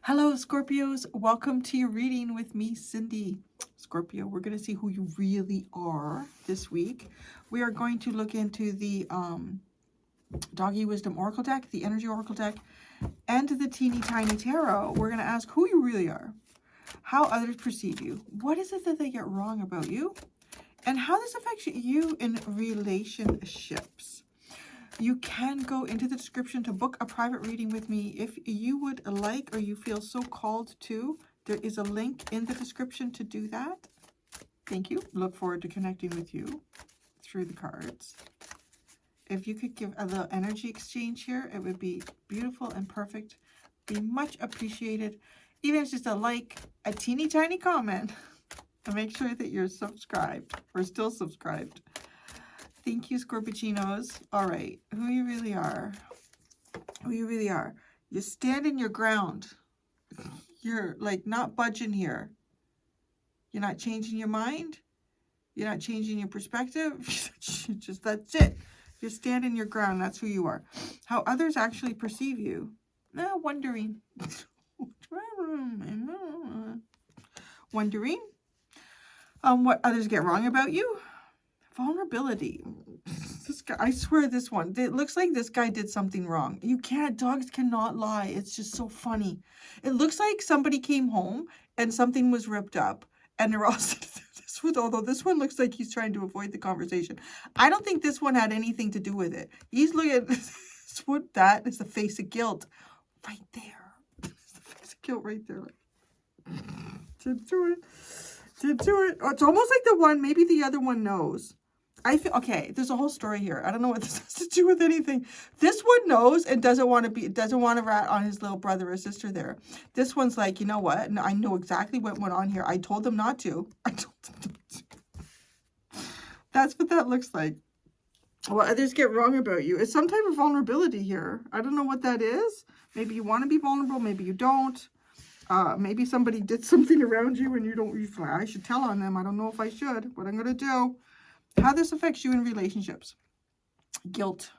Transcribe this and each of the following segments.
Hello, Scorpios. Welcome to your reading with me, Cindy. Scorpio, we're going to see who you really are this week. We are going to look into the Doggy Wisdom Oracle deck, the Energy Oracle deck, and the Teeny Tiny Tarot. We're going to ask who you really are, how others perceive you, what is it that they get wrong about you, and how this affects you in relationships. You can go into the description to book a private reading with me if you would like or you feel so called to. There is a link in the description to do that. Thank you. Look forward to connecting with you through the cards. If you could give a little energy exchange here, it would be beautiful and perfect. Be much appreciated. Even if it's just a like, a teeny tiny comment. And make sure that you're subscribed or still subscribed. Thank you, Scorpichinos. All right, who you really are. Who you really are. You stand in your ground. You're like not budging here. You're not changing your mind. You're not changing your perspective. Just that's it. You're standing your ground. That's who you are. How others actually perceive you. Wondering. Wondering what others get wrong about you. Vulnerability. This guy, I swear this one, it looks like this guy did something wrong. You can't, dogs cannot lie. It's just so funny. It looks like somebody came home and something was ripped up and they're all this one, although this one looks like he's trying to avoid the conversation. I don't think this one had anything to do with it. He's looking at this one, that is the face of guilt right there. It's the face of guilt right there. Did do it. Did do it. Oh, it's almost like the one, maybe the other one knows. I feel okay. There's a whole story here. I don't know what this has to do with anything. This one knows and doesn't want to rat on his little brother or sister there. This one's like, you know what? I know exactly what went on here. I told them not to. I told them not to. That's what that looks like. What others get wrong about you. It's some type of vulnerability here. I don't know what that is. Maybe you want to be vulnerable. Maybe you don't. Maybe somebody did something around you and you don't. I should tell on them. I don't know if I should. What I'm going to do. How this affects you in relationships. Guilt.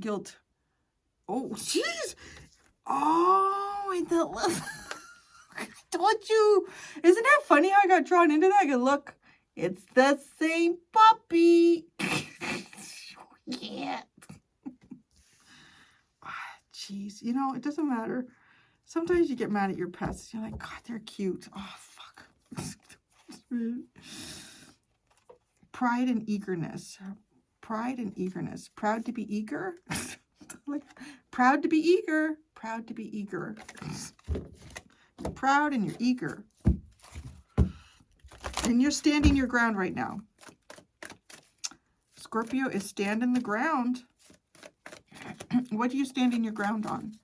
Guilt. Oh, jeez. Oh, I told you. Isn't that funny how I got drawn into that? Good look. It's the same puppy. Yeah. Jeez. You know, it doesn't matter. Sometimes you get mad at your pets. You're like, God, they're cute. Oh, fuck. Pride and eagerness. Pride and eagerness. Proud to be eager. Like, proud to be eager. Proud to be eager. You're proud and you're eager. And you're standing your ground right now. Scorpio is standing the ground. What do you standing your ground on?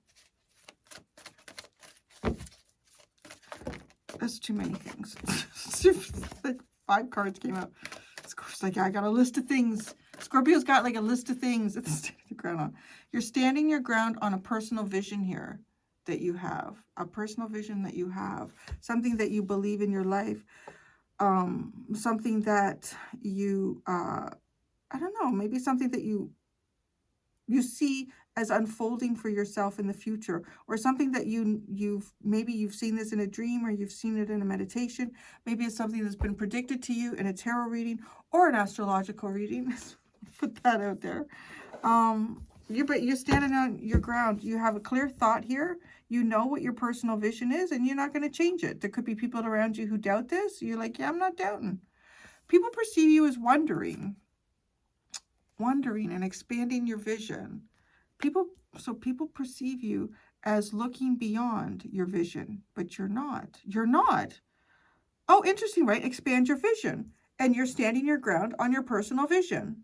That's too many things. Like 5 cards came out. It's like, I got a list of things. Scorpio's got like a list of things that standing the ground on. You're standing your ground on a personal vision here that you have. A personal vision that you have. Something that you believe in your life. Something that you, I don't know, maybe something that you see as unfolding for yourself in the future, or something that maybe you've seen this in a dream, or you've seen it in a meditation. Maybe it's something that's been predicted to you in a tarot reading or an astrological reading. Put that out there. But you're standing on your ground. You have a clear thought here. You know what your personal vision is, and you're not going to change it. There could be people around you who doubt this. You're like, yeah, I'm not doubting. People perceive you as wondering and expanding your vision. People perceive you as looking beyond your vision, but you're not. You're not. Oh, interesting, right? Expand your vision. And you're standing your ground on your personal vision.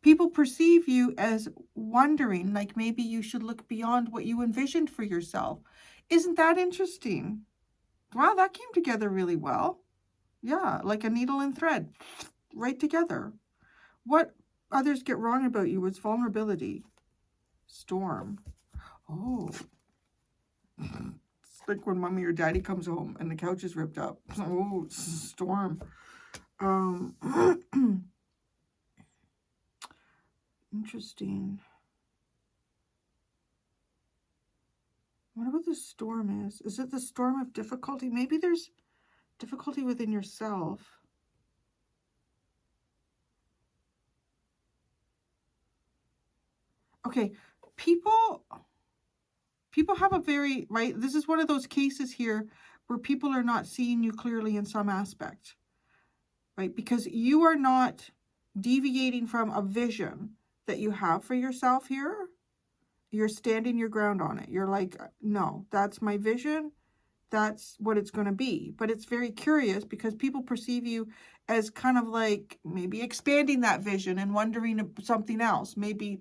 People perceive you as wondering, like maybe you should look beyond what you envisioned for yourself. Isn't that interesting? Wow, that came together really well. Yeah, like a needle and thread, right together. What others get wrong about you is vulnerability. Storm. Oh. It's like when mommy or daddy comes home and the couch is ripped up. Oh, it's a storm. Interesting. I wonder what the storm is. Is it the storm of difficulty? Maybe there's difficulty within yourself. Okay, people have a very, right, this is one of those cases here where people are not seeing you clearly in some aspect, right? Because you are not deviating from a vision that you have for yourself here. You're standing your ground on it. You're like, no, that's my vision. That's what it's going to be. But it's very curious because people perceive you as kind of like maybe expanding that vision and wondering something else. Maybe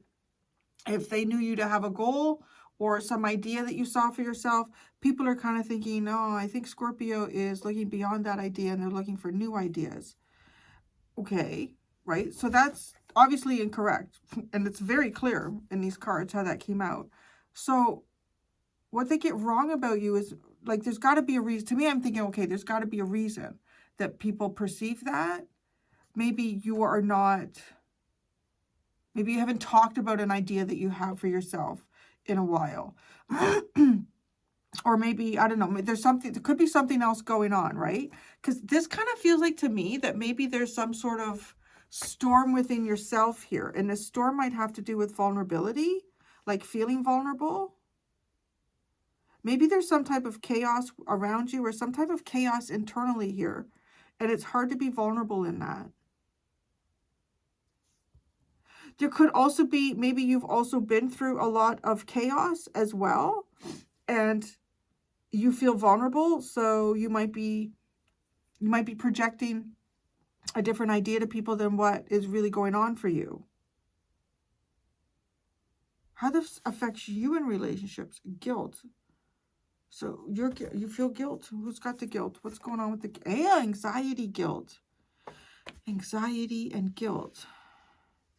if they knew you to have a goal or some idea that you saw for yourself, people are kind of thinking, oh, I think Scorpio is looking beyond that idea and they're looking for new ideas. Okay, right? So that's obviously incorrect. And it's very clear in these cards how that came out. So what they get wrong about you is, like, there's got to be a reason. To me, I'm thinking, okay, there's got to be a reason that people perceive that. Maybe you are not, maybe you haven't talked about an idea that you have for yourself in a while. Or maybe, I don't know, there's something, there could be something else going on, right? Because this kind of feels like to me that maybe there's some sort of storm within yourself here. And this storm might have to do with vulnerability, like feeling vulnerable. Maybe there's some type of chaos around you or some type of chaos internally here. And it's hard to be vulnerable in that. There could also be, maybe you've also been through a lot of chaos as well. And you feel vulnerable. So you might be projecting a different idea to people than what is really going on for you. How this affects you in relationships? Guilt. So you feel guilt. Who's got the guilt? What's going on with the anxiety, guilt? Anxiety and guilt.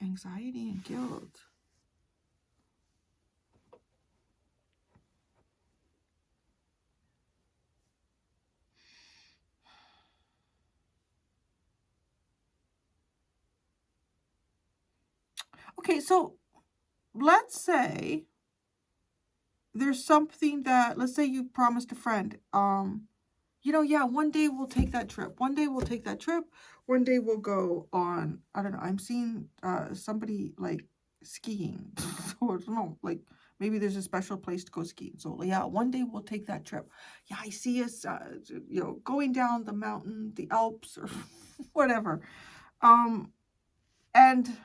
Anxiety and guilt. Okay, so let's say there's something that, let's say you promised a friend, you know, yeah, one day we'll take that trip. One day we'll take that trip. One day we'll go on, I don't know, I'm seeing somebody like skiing. So I don't know, like maybe there's a special place to go skiing. So yeah, one day we'll take that trip. Yeah, I see us, you know, going down the mountain, the Alps or whatever. And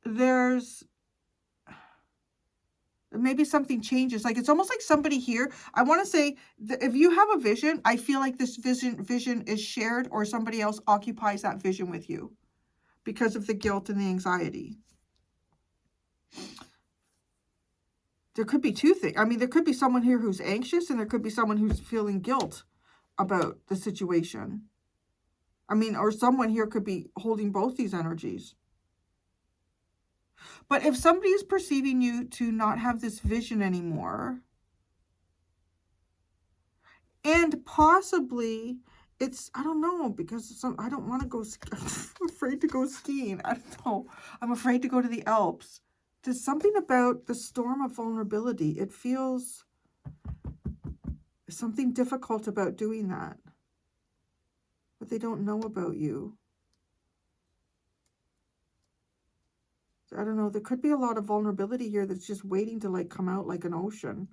there's maybe something changes. Like it's almost like somebody here, I want to say that if you have a vision, I feel like this vision is shared or somebody else occupies that vision with you because of the guilt and the anxiety. There could be two things. I mean, there could be someone here who's anxious and there could be someone who's feeling guilt about the situation. I mean, or someone here could be holding both these energies. But if somebody is perceiving you to not have this vision anymore, and possibly it's, I don't know, because I don't want to go, I'm afraid to go skiing. I don't know. I'm afraid to go to the Alps. There's something about the storm of vulnerability. It feels something difficult about doing that. But they don't know about you. I don't know. There could be a lot of vulnerability here that's just waiting to like come out like an ocean.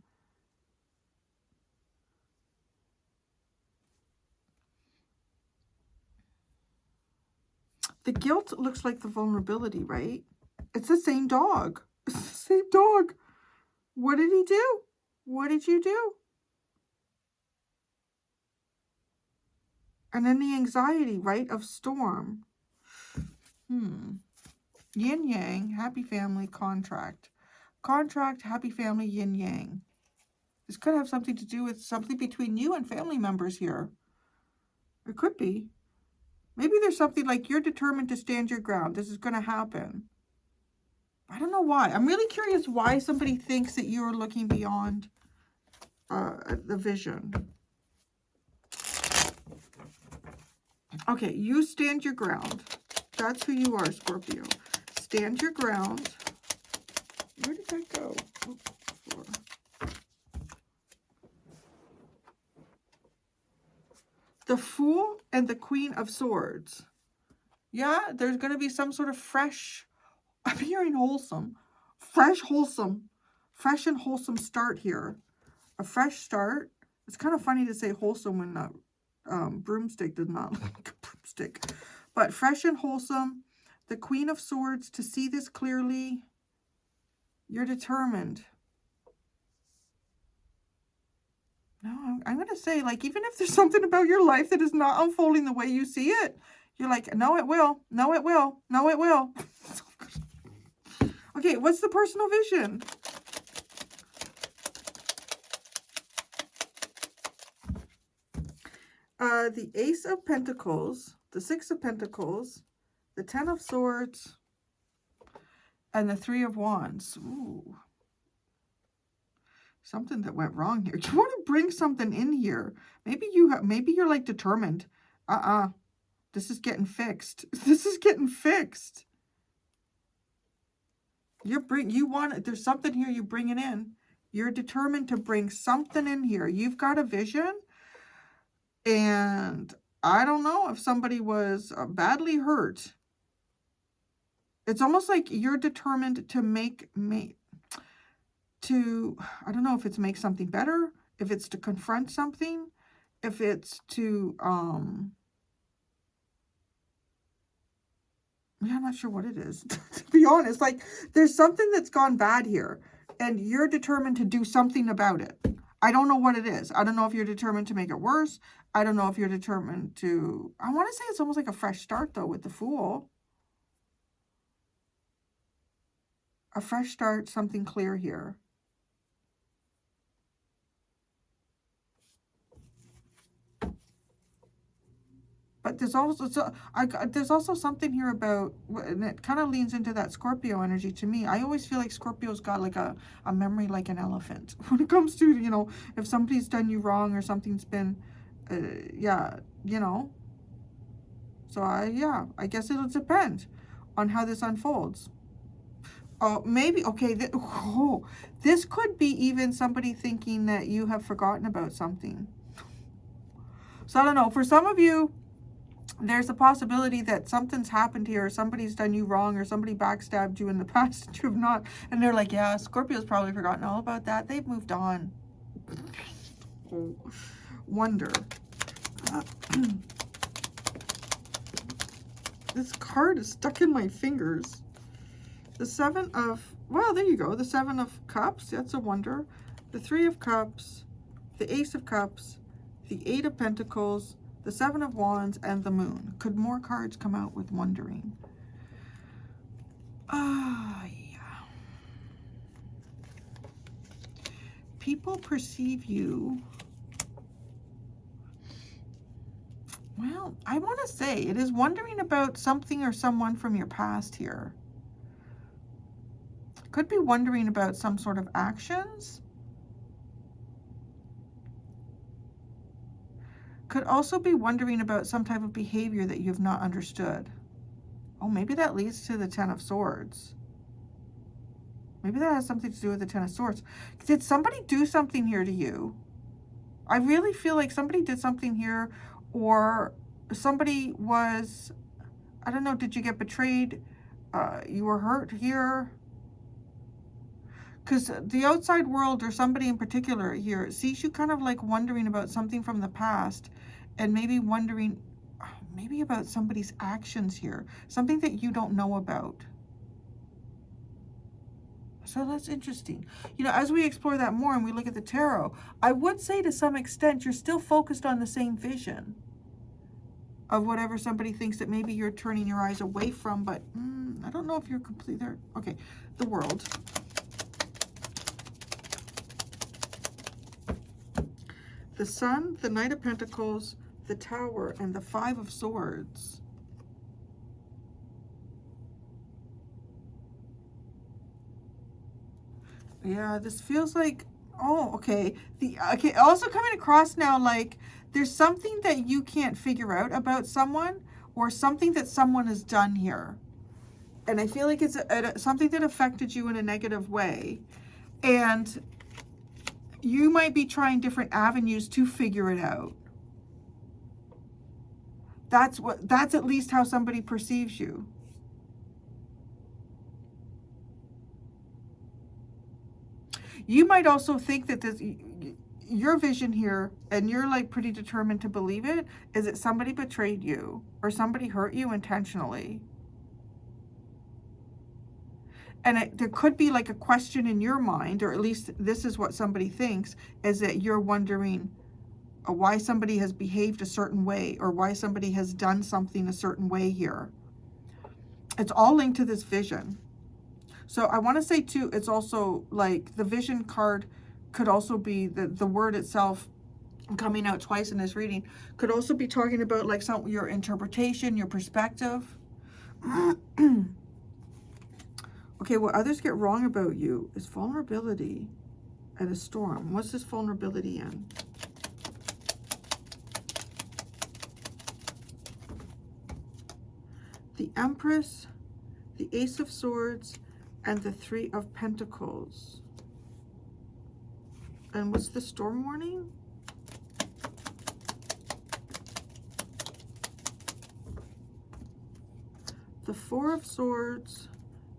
The guilt looks like the vulnerability, right? It's the same dog. It's the same dog. What did he do? What did you do? And then the anxiety, right, of storm. Yin yang, happy family, contract. Contract, happy family, yin yang. This could have something to do with something between you and family members here. It could be. Maybe there's something like you're determined to stand your ground. This is going to happen. I don't know why. I'm really curious why somebody thinks that you're looking beyond the vision. Okay, you stand your ground. That's who you are, Scorpio. Stand your ground. Where did that go? Oh, the Fool and the Queen of Swords. Yeah, there's going to be some sort of fresh, I'm hearing wholesome, fresh and wholesome start here. A fresh start. It's kind of funny to say wholesome when that broomstick does not look like a broomstick. But fresh and wholesome. The Queen of Swords, to see this clearly, you're determined. No, I'm going to say, like, even if there's something about your life that is not unfolding the way you see it, you're like, no, it will. No, it will. No, it will. Okay, what's the personal vision? The Ace of Pentacles, the Six of Pentacles, the Ten of Swords, and the Three of Wands. Ooh. Something that went wrong here. You want to bring something in here. Maybe you're like determined. This is getting fixed. This is getting fixed. There's something here you bring it in. You're determined to bring something in here. You've got a vision. And I don't know if somebody was badly hurt. It's almost like you're determined to I don't know if it's make something better, if it's to confront something, if it's to, I'm not sure what it is, to be honest. Like, there's something that's gone bad here, and you're determined to do something about it. I don't know what it is. I don't know if you're determined to make it worse. I don't know if you're determined to, I want to say it's almost like a fresh start, though, with the Fool. A fresh start, something clear here. But there's also something here about, and it kind of leans into that Scorpio energy to me. I always feel like Scorpio's got like a memory like an elephant. When it comes to, you know, if somebody's done you wrong or something's been, yeah, you know. So I guess it'll depend on how this unfolds. Oh, maybe, okay, this could be even somebody thinking that you have forgotten about something. So I don't know, for some of you, there's a possibility that something's happened here, or somebody's done you wrong, or somebody backstabbed you in the past that you have not. And they're like, yeah, Scorpio's probably forgotten all about that. They've moved on. Oh, wonder. This card is stuck in my fingers. The Seven of, well, there you go. The Seven of Cups, that's a wonder. The Three of Cups, the Ace of Cups, the Eight of Pentacles, the Seven of Wands, and the Moon. Could more cards come out with wondering? Yeah. People perceive you. Well, I want to say it is wondering about something or someone from your past here. Could be wondering about some sort of actions. Could also be wondering about some type of behavior that you've not understood. Oh, maybe that leads to the Ten of Swords. Maybe that has something to do with the Ten of Swords. Did somebody do something here to you? I really feel like somebody did something here, or somebody was, I don't know, did you get betrayed? You were hurt here? Because the outside world, or somebody in particular here, sees you kind of like wondering about something from the past, and maybe wondering maybe about somebody's actions here, something that you don't know about. So that's interesting. You know, as we explore that more and we look at the tarot, I would say to some extent you're still focused on the same vision of whatever somebody thinks that maybe you're turning your eyes away from, but I don't know if you're completely there. Okay, the World. The Sun, the Knight of Pentacles, the Tower, and the Five of Swords. Yeah, this feels like, oh, okay. Okay, also coming across now, like, there's something that you can't figure out about someone, or something that someone has done here. And I feel like it's something that affected you in a negative way. And you might be trying different avenues to figure it out. That's at least how somebody perceives you. You might also think that your vision here, and you're like pretty determined to believe it, is that somebody betrayed you or somebody hurt you intentionally. And there could be like a question in your mind, or at least this is what somebody thinks, is that you're wondering why somebody has behaved a certain way, or why somebody has done something a certain way here. It's all linked to this vision. So I want to say too, it's also like the vision card could also be the word itself coming out twice in this reading, could also be talking about like your interpretation, your perspective. Okay, what others get wrong about you is vulnerability at a storm. What's this vulnerability in? The Empress, the Ace of Swords, and the Three of Pentacles. And what's the storm warning? The Four of Swords,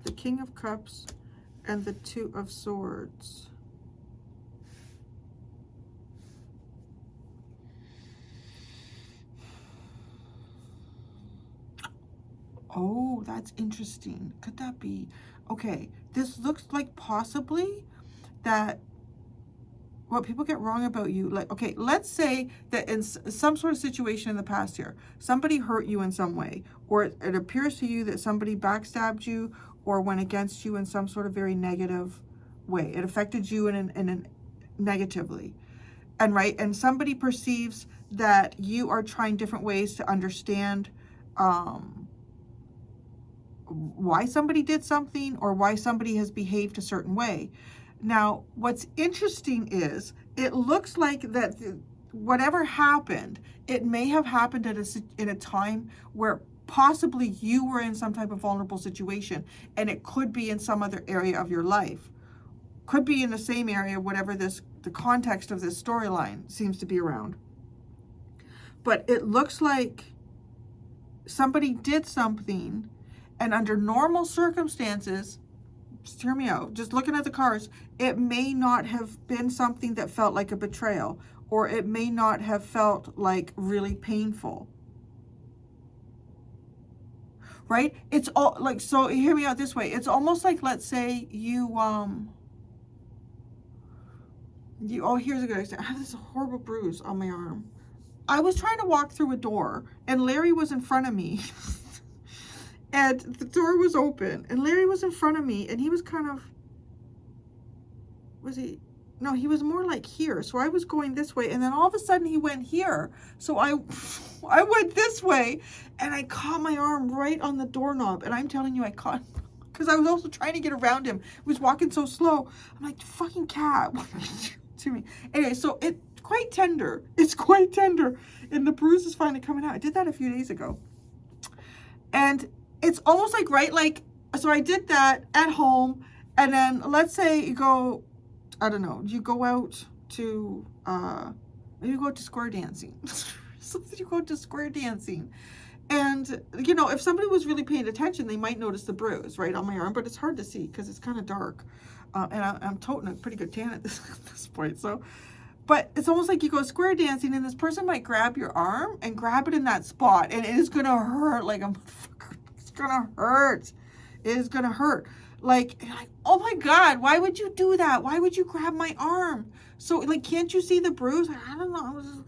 the King of Cups, and the Two of Swords. Oh, that's interesting. Could that be? Okay, this looks like possibly that what people get wrong about you, like, okay, let's say that in some sort of situation in the past here, somebody hurt you in some way, or it appears to you that somebody backstabbed you or went against you in some sort of very negative way. It affected you in negatively. And right, and somebody perceives that you are trying different ways to understand why somebody did something or why somebody has behaved a certain way. Now, what's interesting is it looks like that whatever happened, it may have happened in a time where possibly you were in some type of vulnerable situation, and it could be in some other area of your life. Could be in the same area, whatever the context of this storyline seems to be around. But it looks like somebody did something, and under normal circumstances, just hear me out, just looking at the cards, it may not have been something that felt like a betrayal, or it may not have felt like really painful. Right? It's all like, so hear me out this way. It's almost like, let's say you, oh, here's a good example. I have this horrible bruise on my arm. I was trying to walk through a door, and Larry was in front of me. And the door was open, and Larry was in front of me, and he was kind of, he was more like here. So I was going this way, and then all of a sudden he went here. So I went this way, and I caught my arm right on the doorknob. And I'm telling you, I caught, because I was also trying to get around him. He was walking so slow. I'm like, fucking cat, what did you do to me? Anyway, so it's quite tender. It's quite tender. And the bruise is finally coming out. I did that a few days ago. And it's almost like, right, like, so I did that at home, and then let's say you go, I don't know, you go out to, you go to square dancing. You go to square dancing. And, you know, if somebody was really paying attention, they might notice the bruise, right, on my arm, but it's hard to see because it's kind of dark. And I'm toting a pretty good tan at this point, so. But it's almost like you go square dancing, and this person might grab your arm and grab it in that spot, and it is going to hurt like a motherfucker. It's going to hurt. It is going to hurt. Like, oh my God, why would you do that? Why would you grab my arm? So, like, can't you see the bruise? I don't know.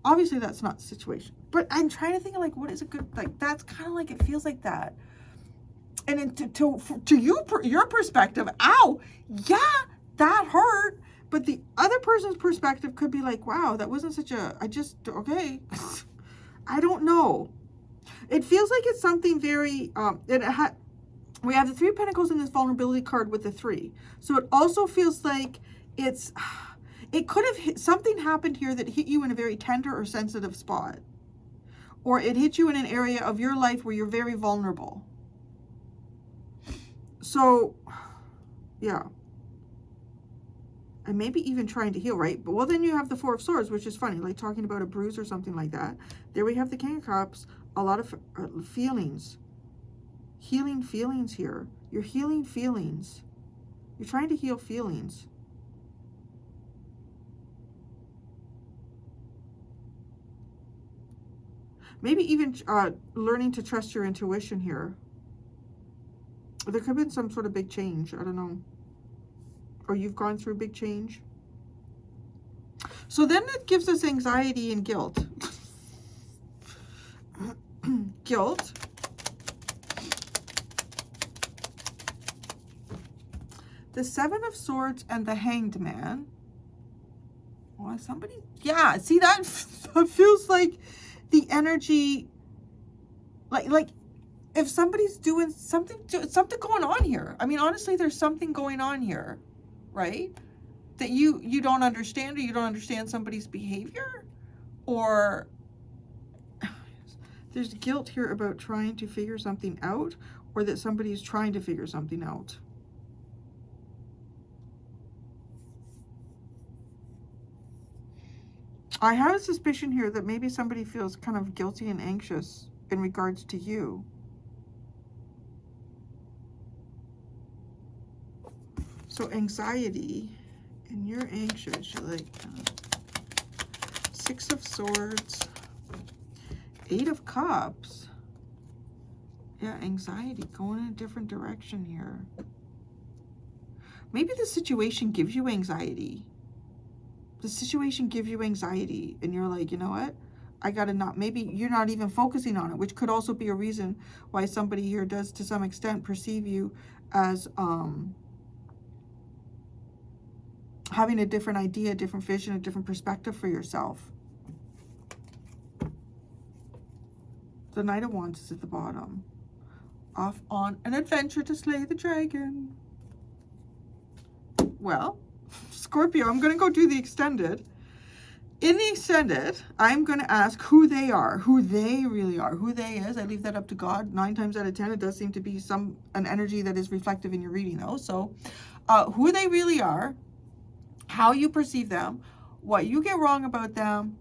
Obviously, that's not the situation. But I'm trying to think of, like, what is a good, like, that's kind of like, it feels like that. And then to you, your perspective, ow, yeah, that hurt. But the other person's perspective could be like, wow, that wasn't such a, okay. I don't know. It feels like it's something very, we have the Three of Pentacles in this vulnerability card with the 3. So it also feels like it could have something happened here that hit you in a very tender or sensitive spot. Or it hit you in an area of your life where you're very vulnerable. So, yeah. And maybe even trying to heal, right? But well, then you have the Four of Swords, which is funny, like talking about a bruise or something like that. There we have the King of Cups, a lot of feelings. Healing feelings here. You're healing feelings. You're trying to heal feelings. Maybe even learning to trust your intuition here. There could have been some sort of big change. I don't know. Or you've gone through big change. So then it gives us anxiety and guilt. Guilt. The Seven of Swords and the Hanged Man. Well, somebody, yeah, see that feels like the energy, like if somebody's doing something going on here. I mean, honestly, there's something going on here, right? That you don't understand, or you don't understand somebody's behavior, or there's guilt here about trying to figure something out, or that somebody's trying to figure something out. I have a suspicion here that maybe somebody feels kind of guilty and anxious in regards to you. So anxiety, and you're anxious. You're like Six of Swords, Eight of Cups. Yeah, anxiety, going in a different direction here. Maybe the situation gives you anxiety. The situation gives you anxiety, and you're like, you know what? I gotta not, maybe you're not even focusing on it, which could also be a reason why somebody here does, to some extent, perceive you as having a different idea, a different vision, a different perspective for yourself. The Knight of Wands is at the bottom. Off on an adventure to slay the dragon. Well, Scorpio, I'm going to go do the extended. In the extended, I'm going to ask who they are, who they really are, who they is. I leave that up to God. 9 times out of 10, it does seem to be an energy that is reflective in your reading, though. So who they really are, how you perceive them, what you get wrong about them,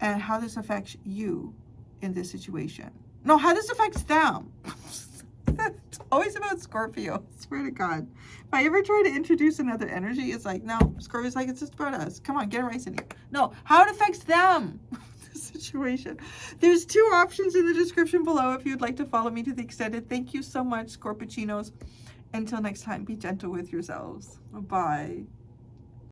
and how this affects you in this situation. No, how this affects them. It's always about Scorpio. I swear to God. If I ever try to introduce another energy, it's like, no, Scorpio's like, it's just about us. Come on, get a race in here. No, how it affects them. The situation. There's 2 options in the description below if you'd like to follow me to the extended. Thank you so much, Scorpichinos. Until next time, be gentle with yourselves. Bye.